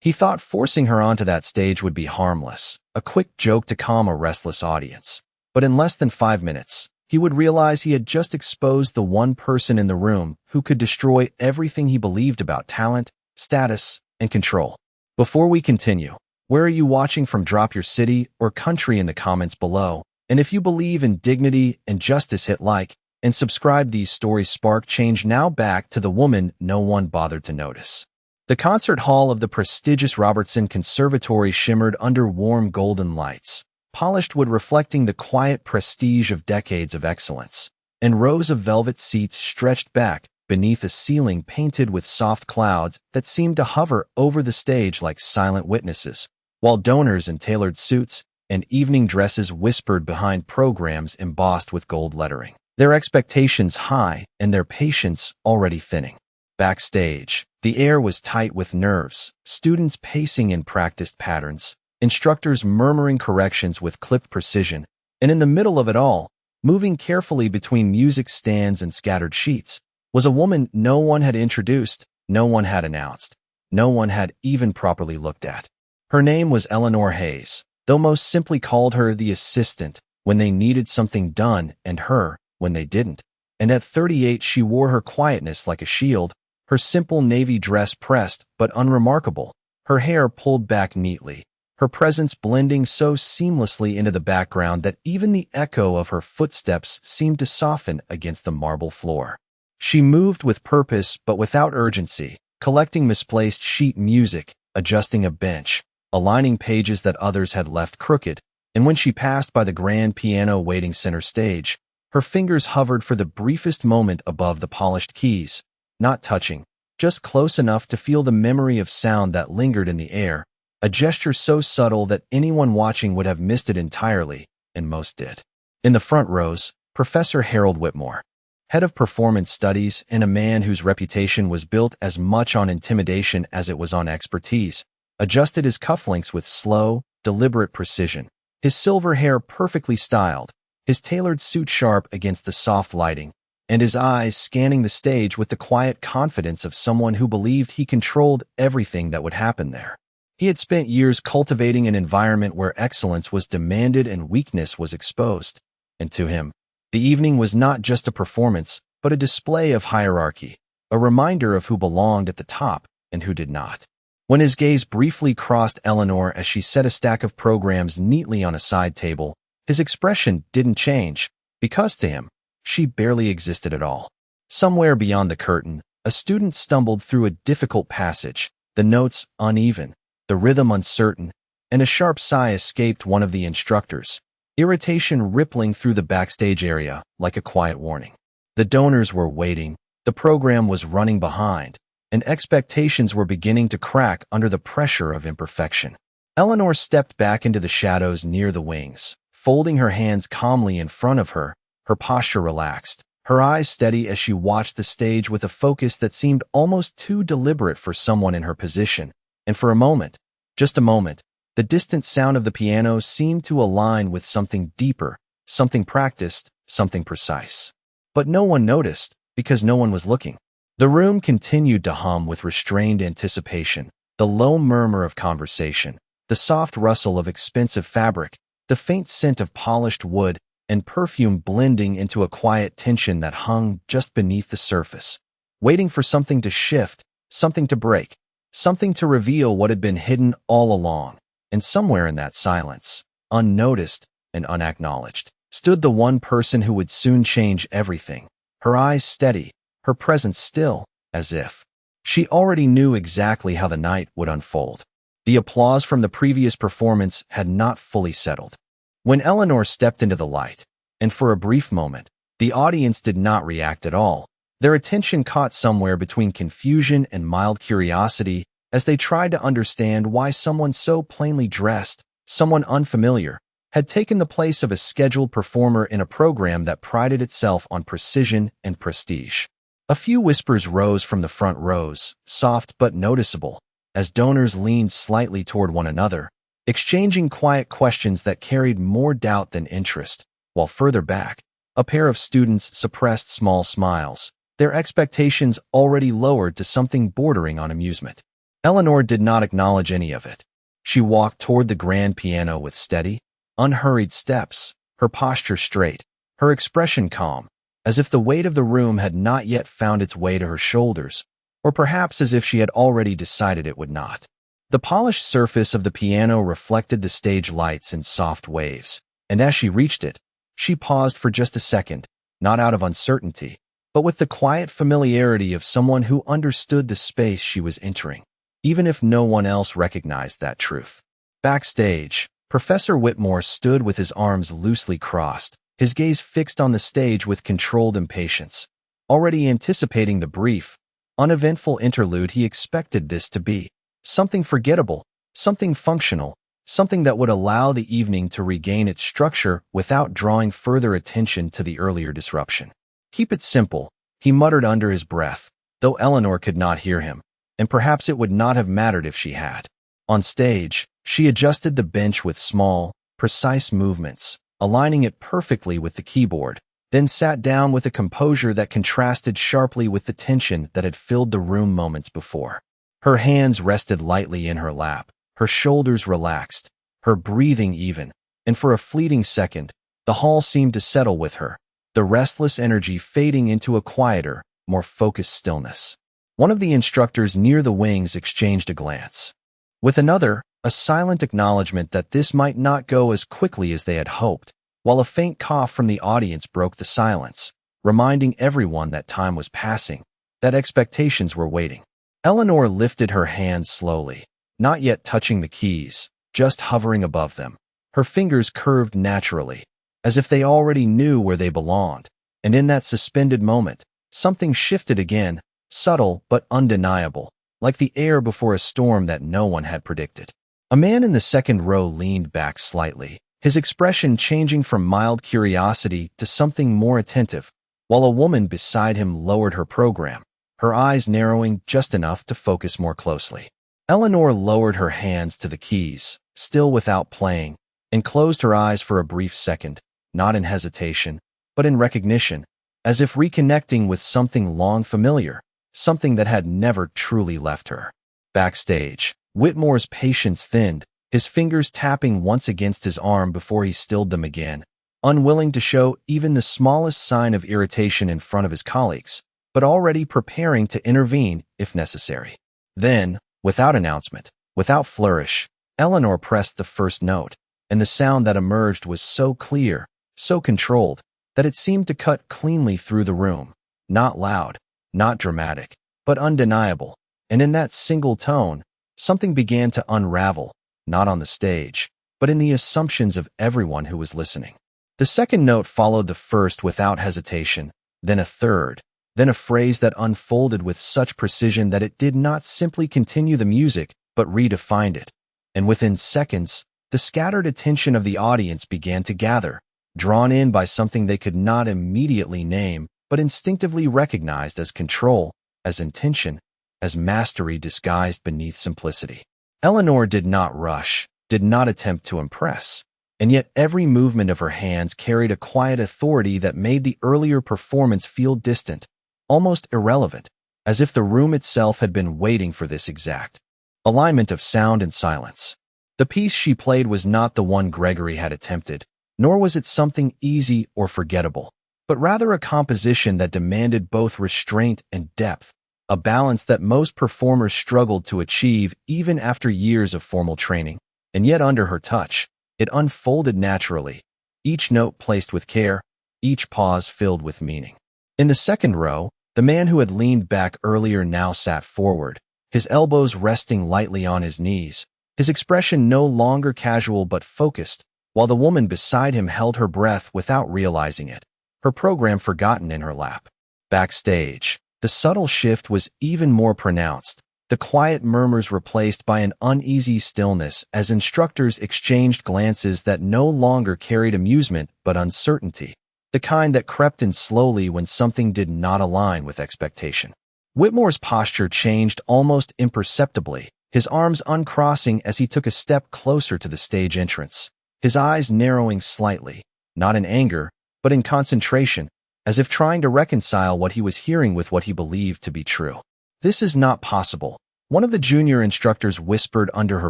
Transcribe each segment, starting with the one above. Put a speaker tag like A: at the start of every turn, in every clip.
A: He thought forcing her onto that stage would be harmless, a quick joke to calm a restless audience. But in less than 5 minutes, he would realize he had just exposed the one person in the room who could destroy everything he believed about talent, status, and control. Before we continue, where are you watching from? Drop your city or country in the comments below. And if you believe in dignity and justice, hit like and subscribe. These stories spark change. Now back to the woman no one bothered to notice. The concert hall of the prestigious Robertson Conservatory shimmered under warm golden lights, polished wood reflecting the quiet prestige of decades of excellence, and rows of velvet seats stretched back beneath a ceiling painted with soft clouds that seemed to hover over the stage like silent witnesses, while donors in tailored suits and evening dresses whispered behind programs embossed with gold lettering, their expectations high and their patience already thinning. Backstage, the air was tight with nerves, students pacing in practiced patterns, instructors murmuring corrections with clipped precision, and in the middle of it all, moving carefully between music stands and scattered sheets, was a woman no one had introduced, no one had announced, no one had even properly looked at. Her name was Eleanor Hayes, though most simply called her the assistant when they needed something done and her when they didn't. And at 38 she wore her quietness like a shield, her simple navy dress pressed but unremarkable, her hair pulled back neatly, her presence blending so seamlessly into the background that even the echo of her footsteps seemed to soften against the marble floor. She moved with purpose but without urgency, collecting misplaced sheet music, adjusting a bench, aligning pages that others had left crooked, and when she passed by the grand piano waiting center stage, her fingers hovered for the briefest moment above the polished keys, not touching, just close enough to feel the memory of sound that lingered in the air, a gesture so subtle that anyone watching would have missed it entirely, and most did. In the front rows, Professor Harold Whitmore, head of performance studies and a man whose reputation was built as much on intimidation as it was on expertise, adjusted his cufflinks with slow, deliberate precision, his silver hair perfectly styled, his tailored suit sharp against the soft lighting, and his eyes scanning the stage with the quiet confidence of someone who believed he controlled everything that would happen there. He had spent years cultivating an environment where excellence was demanded and weakness was exposed, and to him, the evening was not just a performance, but a display of hierarchy, a reminder of who belonged at the top and who did not. When his gaze briefly crossed Eleanor as she set a stack of programs neatly on a side table, his expression didn't change, because to him, she barely existed at all. Somewhere beyond the curtain, a student stumbled through a difficult passage, the notes uneven, the rhythm uncertain, and a sharp sigh escaped one of the instructors, irritation rippling through the backstage area like a quiet warning. The donors were waiting, the program was running behind, and expectations were beginning to crack under the pressure of imperfection. Eleanor stepped back into the shadows near the wings, folding her hands calmly in front of her, her posture relaxed, her eyes steady as she watched the stage with a focus that seemed almost too deliberate for someone in her position. And for a moment, just a moment, the distant sound of the piano seemed to align with something deeper, something practiced, something precise. But no one noticed, because no one was looking. The room continued to hum with restrained anticipation, the low murmur of conversation, the soft rustle of expensive fabric, the faint scent of polished wood and perfume blending into a quiet tension that hung just beneath the surface, waiting for something to shift, something to break, something to reveal what had been hidden all along. And somewhere in that silence, unnoticed and unacknowledged, stood the one person who would soon change everything, her eyes steady, her presence still, as if she already knew exactly how the night would unfold. The applause from the previous performance had not fully settled. When Eleanor stepped into the light, and for a brief moment, the audience did not react at all, their attention caught somewhere between confusion and mild curiosity as they tried to understand why someone so plainly dressed, someone unfamiliar, had taken the place of a scheduled performer in a program that prided itself on precision and prestige. A few whispers rose from the front rows, soft but noticeable, as donors leaned slightly toward one another, exchanging quiet questions that carried more doubt than interest, while further back, a pair of students suppressed small smiles, their expectations already lowered to something bordering on amusement. Eleanor did not acknowledge any of it. She walked toward the grand piano with steady, unhurried steps, her posture straight, her expression calm, as if the weight of the room had not yet found its way to her shoulders, or perhaps as if she had already decided it would not. The polished surface of the piano reflected the stage lights in soft waves, and as she reached it, she paused for just a second, not out of uncertainty, but with the quiet familiarity of someone who understood the space she was entering, even if no one else recognized that truth. Backstage, Professor Whitmore stood with his arms loosely crossed, his gaze fixed on the stage with controlled impatience. Already anticipating the brief, uneventful interlude he expected this to be. Something forgettable, something functional, something that would allow the evening to regain its structure without drawing further attention to the earlier disruption. "Keep it simple," he muttered under his breath, though Eleanor could not hear him, and perhaps it would not have mattered if she had. On stage, she adjusted the bench with small, precise movements, aligning it perfectly with the keyboard, then sat down with a composure that contrasted sharply with the tension that had filled the room moments before. Her hands rested lightly in her lap, her shoulders relaxed, her breathing even, and for a fleeting second, the hall seemed to settle with her, the restless energy fading into a quieter, more focused stillness. One of the instructors near the wings exchanged a glance. With another, a silent acknowledgement that this might not go as quickly as they had hoped, while a faint cough from the audience broke the silence, reminding everyone that time was passing, that expectations were waiting. Eleanor lifted her hands slowly, not yet touching the keys, just hovering above them. Her fingers curved naturally, as if they already knew where they belonged, and in that suspended moment, something shifted again, subtle but undeniable, like the air before a storm that no one had predicted. A man in the second row leaned back slightly, his expression changing from mild curiosity to something more attentive, while a woman beside him lowered her program, her eyes narrowing just enough to focus more closely. Eleanor lowered her hands to the keys, still without playing, and closed her eyes for a brief second, not in hesitation, but in recognition, as if reconnecting with something long familiar, something that had never truly left her. Backstage, Whitmore's patience thinned, his fingers tapping once against his arm before he stilled them again, unwilling to show even the smallest sign of irritation in front of his colleagues, but already preparing to intervene if necessary. Then, without announcement, without flourish, Eleanor pressed the first note, and the sound that emerged was so clear, so controlled, that it seemed to cut cleanly through the room. Not loud, not dramatic, but undeniable, and in that single tone, something began to unravel, not on the stage, but in the assumptions of everyone who was listening. The second note followed the first without hesitation, then a third, then a phrase that unfolded with such precision that it did not simply continue the music, but redefined it. And within seconds, the scattered attention of the audience began to gather, drawn in by something they could not immediately name, but instinctively recognized as control, as intention, as mastery disguised beneath simplicity. Eleanor did not rush, did not attempt to impress, and yet every movement of her hands carried a quiet authority that made the earlier performance feel distant, almost irrelevant, as if the room itself had been waiting for this exact alignment of sound and silence. The piece she played was not the one Gregory had attempted, nor was it something easy or forgettable, but rather a composition that demanded both restraint and depth, a balance that most performers struggled to achieve even after years of formal training. And yet under her touch, it unfolded naturally, each note placed with care, each pause filled with meaning. In the second row, the man who had leaned back earlier now sat forward, his elbows resting lightly on his knees, his expression no longer casual but focused, while the woman beside him held her breath without realizing it, her program forgotten in her lap. Backstage, the subtle shift was even more pronounced, the quiet murmurs replaced by an uneasy stillness as instructors exchanged glances that no longer carried amusement but uncertainty, the kind that crept in slowly when something did not align with expectation. Whitmore's posture changed almost imperceptibly, his arms uncrossing as he took a step closer to the stage entrance, his eyes narrowing slightly, not in anger, but in concentration, as if trying to reconcile what he was hearing with what he believed to be true. "This is not possible," One of the junior instructors whispered under her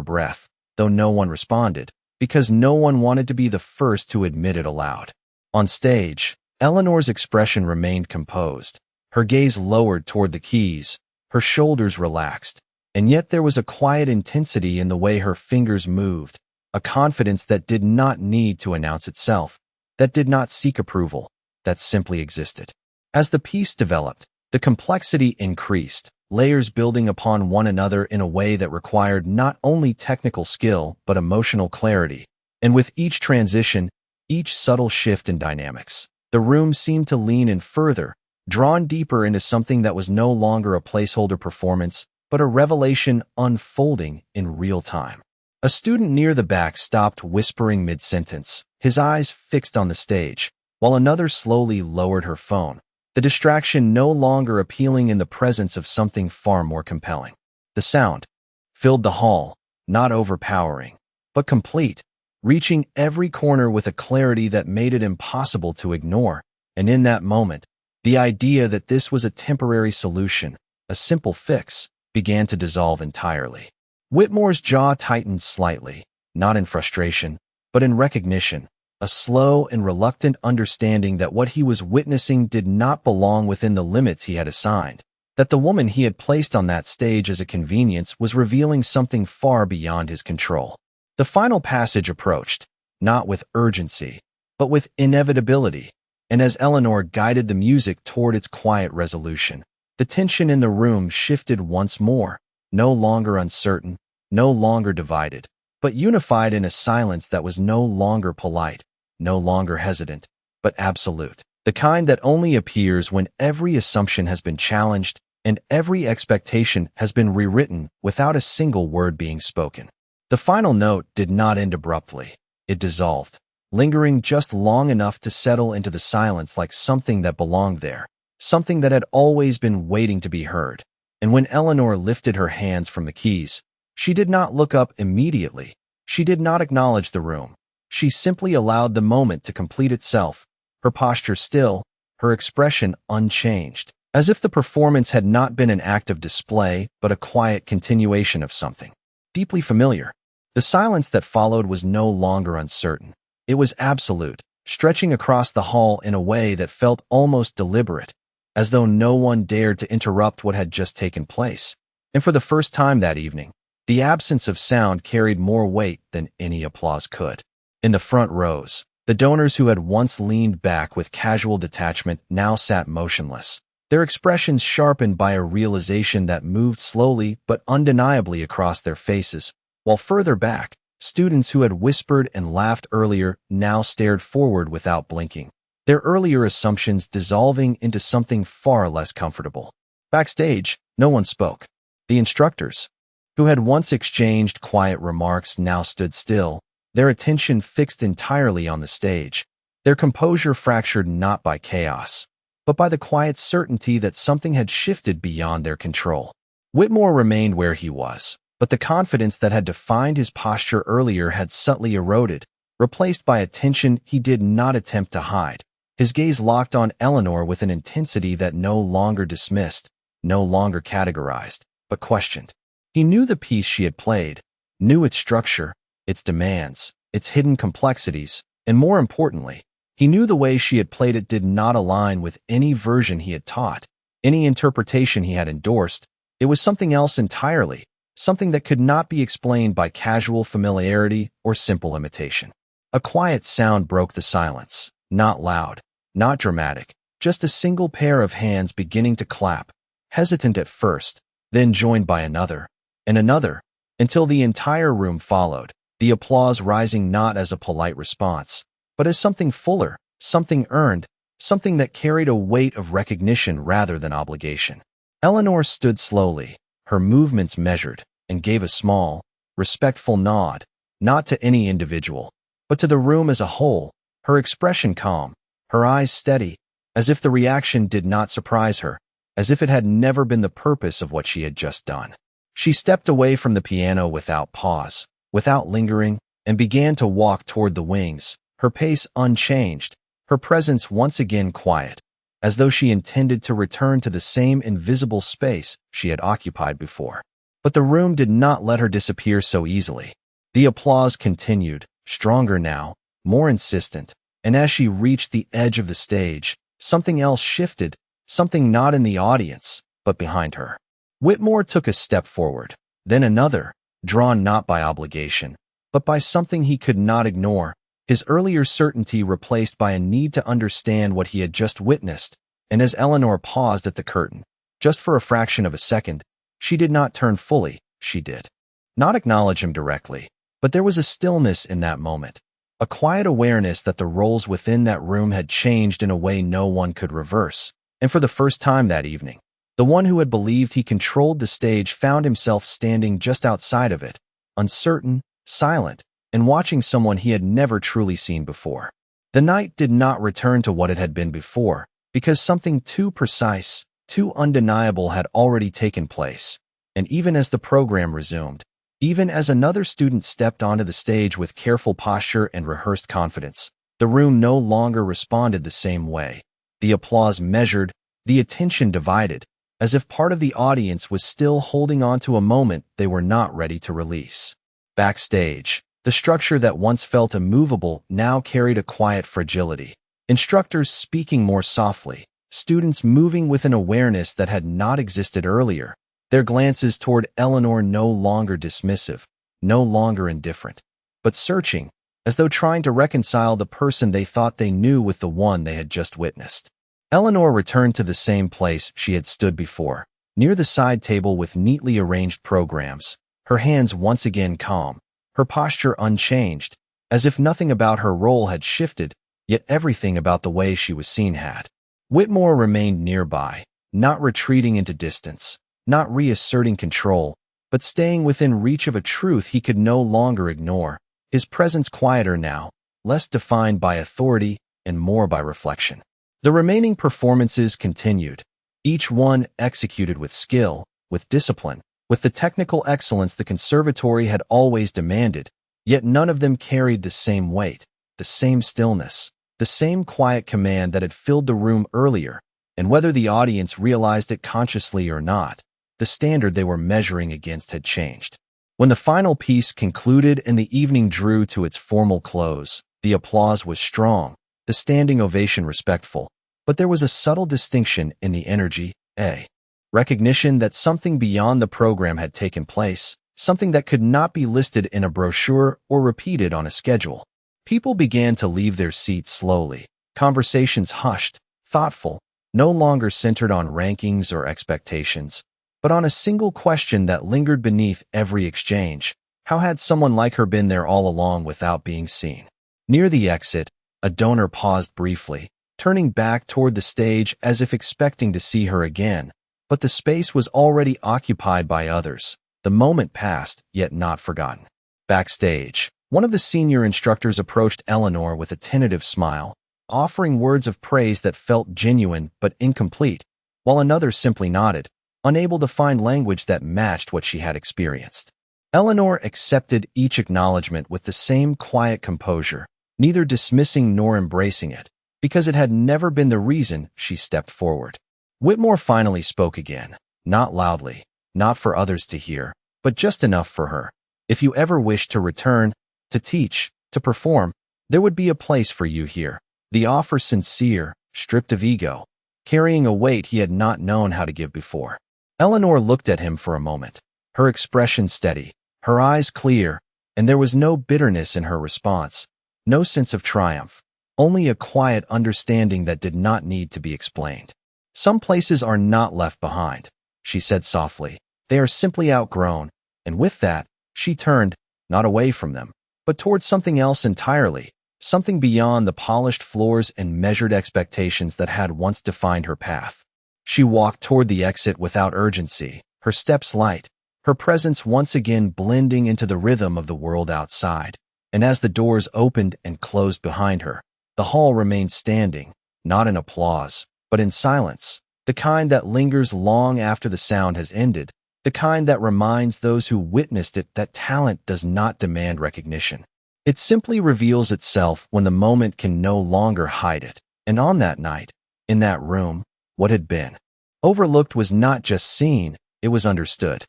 A: breath, though no one responded, because no one wanted to be the first to admit it aloud. On stage, Eleanor's expression remained composed. Her gaze lowered toward the keys, her shoulders relaxed, and yet there was a quiet intensity in the way her fingers moved, a confidence that did not need to announce itself, that did not seek approval, that simply existed. As the piece developed, the complexity increased, layers building upon one another in a way that required not only technical skill but emotional clarity. And with each transition, each subtle shift in dynamics, the room seemed to lean in further, drawn deeper into something that was no longer a placeholder performance, but a revelation unfolding in real time. A student near the back stopped whispering mid-sentence, his eyes fixed on the stage, while another slowly lowered her phone, the distraction no longer appealing in the presence of something far more compelling. The sound filled the hall, not overpowering, but complete, reaching every corner with a clarity that made it impossible to ignore. And in that moment, the idea that this was a temporary solution, a simple fix, began to dissolve entirely. Whitmore's jaw tightened slightly, not in frustration, but in recognition, a slow and reluctant understanding that what he was witnessing did not belong within the limits he had assigned, that the woman he had placed on that stage as a convenience was revealing something far beyond his control. The final passage approached, not with urgency, but with inevitability, and as Eleanor guided the music toward its quiet resolution, the tension in the room shifted once more, no longer uncertain, no longer divided, but unified in a silence that was no longer polite, no longer hesitant, but absolute, the kind that only appears when every assumption has been challenged and every expectation has been rewritten without a single word being spoken. The final note did not end abruptly. It dissolved, lingering just long enough to settle into the silence like something that belonged there, something that had always been waiting to be heard. And when Eleanor lifted her hands from the keys, she did not look up immediately. She did not acknowledge the room. She simply allowed the moment to complete itself, her posture still, her expression unchanged, as if the performance had not been an act of display but a quiet continuation of something deeply familiar. The silence that followed was no longer uncertain. It was absolute, stretching across the hall in a way that felt almost deliberate, as though no one dared to interrupt what had just taken place. And for the first time that evening, the absence of sound carried more weight than any applause could. In the front rows, the donors who had once leaned back with casual detachment now sat motionless, their expressions sharpened by a realization that moved slowly but undeniably across their faces, while further back, students who had whispered and laughed earlier now stared forward without blinking, their earlier assumptions dissolving into something far less comfortable. Backstage, no one spoke. The instructors, who had once exchanged quiet remarks, now stood still, their attention fixed entirely on the stage, their composure fractured not by chaos, but by the quiet certainty that something had shifted beyond their control. Whitmore remained where he was, but the confidence that had defined his posture earlier had subtly eroded, replaced by a tension he did not attempt to hide. His gaze locked on Eleanor with an intensity that no longer dismissed, no longer categorized, but questioned. He knew the piece she had played, knew its structure, its demands, its hidden complexities, and more importantly, he knew the way she had played it did not align with any version he had taught, any interpretation he had endorsed. It was something else entirely, something that could not be explained by casual familiarity or simple imitation. A quiet sound broke the silence, not loud, not dramatic, just a single pair of hands beginning to clap, hesitant at first, then joined by another, and another, until the entire room followed, the applause rising not as a polite response, but as something fuller, something earned, something that carried a weight of recognition rather than obligation. Eleanor stood slowly, her movements measured, and gave a small, respectful nod, not to any individual, but to the room as a whole, her expression calm, her eyes steady, as if the reaction did not surprise her, as if it had never been the purpose of what she had just done. She stepped away from the piano without pause, without lingering, and began to walk toward the wings, her pace unchanged, her presence once again quiet, as though she intended to return to the same invisible space she had occupied before. But the room did not let her disappear so easily. The applause continued, stronger now, more insistent, and as she reached the edge of the stage, something else shifted, something not in the audience, but behind her. Whitmore took a step forward, then another, drawn not by obligation, but by something he could not ignore, his earlier certainty replaced by a need to understand what he had just witnessed. And as Eleanor paused at the curtain, just for a fraction of a second, she did not turn fully, she did not acknowledge him directly, but there was a stillness in that moment, a quiet awareness that the roles within that room had changed in a way no one could reverse. And for the first time that evening, the one who had believed he controlled the stage found himself standing just outside of it, uncertain, silent, and watching someone he had never truly seen before. The night did not return to what it had been before, because something too precise, too undeniable had already taken place. And even as the program resumed, even as another student stepped onto the stage with careful posture and rehearsed confidence, the room no longer responded the same way. The applause measured, the attention divided, as if part of the audience was still holding on to a moment they were not ready to release. Backstage, the structure that once felt immovable now carried a quiet fragility. Instructors speaking more softly, students moving with an awareness that had not existed earlier, their glances toward Eleanor no longer dismissive, no longer indifferent, but searching, as though trying to reconcile the person they thought they knew with the one they had just witnessed. Eleanor returned to the same place she had stood before, near the side table with neatly arranged programs, her hands once again calm, her posture unchanged, as if nothing about her role had shifted, yet everything about the way she was seen had. Whitmore remained nearby, not retreating into distance, not reasserting control, but staying within reach of a truth he could no longer ignore, his presence quieter now, less defined by authority and more by reflection. The remaining performances continued, each one executed with skill, with discipline, with the technical excellence the conservatory had always demanded, yet none of them carried the same weight, the same stillness, the same quiet command that had filled the room earlier, and whether the audience realized it consciously or not, the standard they were measuring against had changed. When the final piece concluded and the evening drew to its formal close, the applause was strong, the standing ovation respectful, but there was a subtle distinction in the energy, a recognition that something beyond the program had taken place, something that could not be listed in a brochure or repeated on a schedule. People began to leave their seats slowly, conversations hushed, thoughtful, no longer centered on rankings or expectations, but on a single question that lingered beneath every exchange. How had someone like her been there all along without being seen? Near the exit, a donor paused briefly, turning back toward the stage as if expecting to see her again, but the space was already occupied by others. The moment passed, yet not forgotten. Backstage, one of the senior instructors approached Eleanor with a tentative smile, offering words of praise that felt genuine but incomplete, while another simply nodded, unable to find language that matched what she had experienced. Eleanor accepted each acknowledgement with the same quiet composure, neither dismissing nor embracing it, because it had never been the reason she stepped forward. Whitmore finally spoke again, not loudly, not for others to hear, but just enough for her. If you ever wish to return, to teach, to perform, there would be a place for you here. The offer sincere, stripped of ego, carrying a weight he had not known how to give before. Eleanor looked at him for a moment, her expression steady, her eyes clear, and there was no bitterness in her response, no sense of triumph, only a quiet understanding that did not need to be explained. Some places are not left behind, she said softly. They are simply outgrown, and with that, she turned, not away from them, but towards something else entirely, something beyond the polished floors and measured expectations that had once defined her path. She walked toward the exit without urgency, her steps light, her presence once again blending into the rhythm of the world outside. And as the doors opened and closed behind her, the hall remained standing, not in applause, but in silence, the kind that lingers long after the sound has ended, the kind that reminds those who witnessed it that talent does not demand recognition. It simply reveals itself when the moment can no longer hide it. And on that night, in that room, what had been overlooked was not just seen, it was understood.